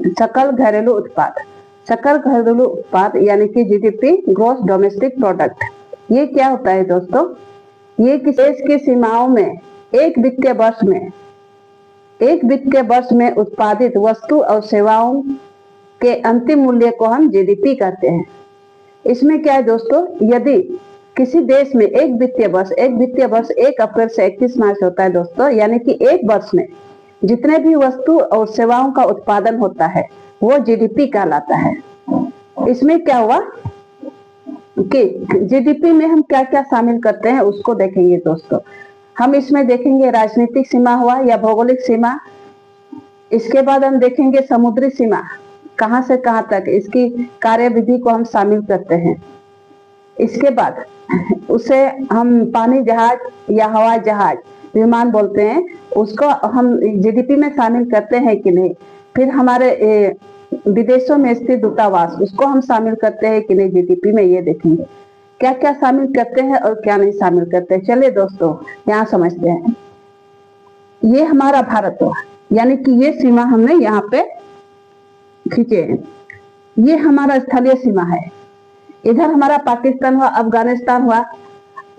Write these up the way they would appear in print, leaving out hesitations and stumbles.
सकल घरेलू उत्पाद, सकल घरेलू उत्पाद यानी कि जीडीपी, ग्रॉस डोमेस्टिक प्रोडक्ट, ये क्या होता है दोस्तों? ये किसी देश की सीमाओं में एक वित्तीय वर्ष में उत्पादित वस्तु और सेवाओं के अंतिम मूल्य को हम जीडीपी कहते हैं। इसमें क्या है दोस्तों, यदि किसी देश में एक वित्तीय वर्ष 1 अप्रैल से 31 मार्च होता है दोस्तों, यानी कि एक वर्ष में जितने भी वस्तु और सेवाओं का उत्पादन होता है वो जीडीपी कहलाता है। इसमें क्या हुआ कि जीडीपी में हम क्या क्या शामिल करते हैं उसको देखेंगे दोस्तों। हम इसमें देखेंगे राजनीतिक सीमा हुआ या भौगोलिक सीमा, इसके बाद हम देखेंगे समुद्री सीमा, कहां से कहां तक इसकी कार्यविधि को हम शामिल करते हैं। इसके बाद उसे हम पानी जहाज या हवाई जहाज, विमान बोलते हैं, उसको हम जीडीपी में शामिल करते हैं कि नहीं। फिर हमारे विदेशों में स्थित दूतावास, उसको हम शामिल करते हैं कि नहीं जीडीपी में, ये देखेंगे क्या क्या शामिल करते हैं और क्या नहीं शामिल करते हैं। चलिए दोस्तों यहाँ समझते हैं। ये हमारा भारत हुआ, यानी कि ये सीमा हमने यहाँ पे खींचे हैं। ये हमारा स्थलीय सीमा है। इधर हमारा पाकिस्तान हुआ, अफगानिस्तान हुआ,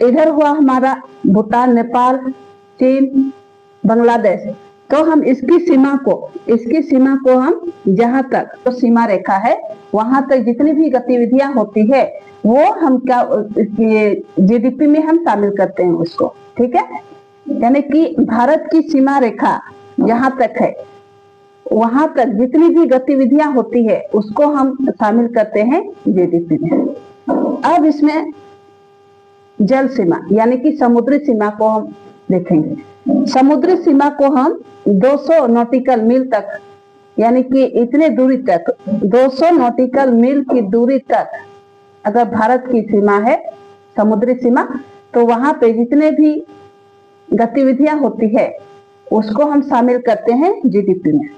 इधर हुआ हमारा भूटान, नेपाल, चीन, बांग्लादेश। तो हम इसकी सीमा को हम जहां तक तो सीमा रेखा है वहां तक जितनी भी गतिविधियां होती है वो हम क्या जीडीपी में हम शामिल करते हैं उसको, ठीक है। यानी कि भारत की सीमा रेखा जहां तक है वहां तक जितनी भी गतिविधियां होती है उसको हम शामिल करते हैं जीडीपी में। अब इसमें जल सीमा यानी कि समुद्री सीमा को हम देखेंगे। समुद्री सीमा को हम 200 नॉटिकल मील तक, यानी कि इतने दूरी तक, 200 नॉटिकल मील की दूरी तक अगर भारत की सीमा है समुद्री सीमा, तो वहां पे जितने भी गतिविधियां होती है उसको हम शामिल करते हैं जीडीपी में।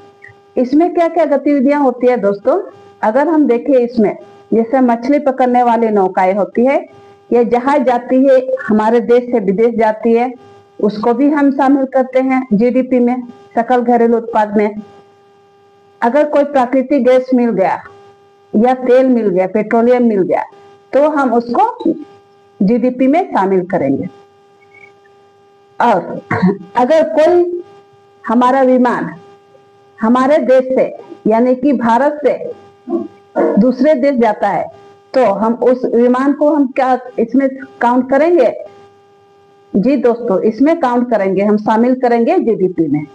इसमें क्या क्या गतिविधियां होती है दोस्तों, अगर हम देखें इसमें जैसे मछली पकड़ने वाली नौकाएं होती है, ये जहाज जाती है हमारे देश से विदेश जाती है, उसको भी हम शामिल करते हैं जीडीपी में, सकल घरेलू उत्पाद में। अगर कोई प्राकृतिक गैस मिल गया या तेल मिल गया, पेट्रोलियम मिल गया, तो हम उसको जीडीपी में शामिल करेंगे। और अगर कोई हमारा विमान हमारे देश से यानी कि भारत से दूसरे देश जाता है तो हम उस विमान को हम क्या इसमें काउंट करेंगे? जी दोस्तों, इसमें काउंट करेंगे, हम शामिल करेंगे जीडीपी में।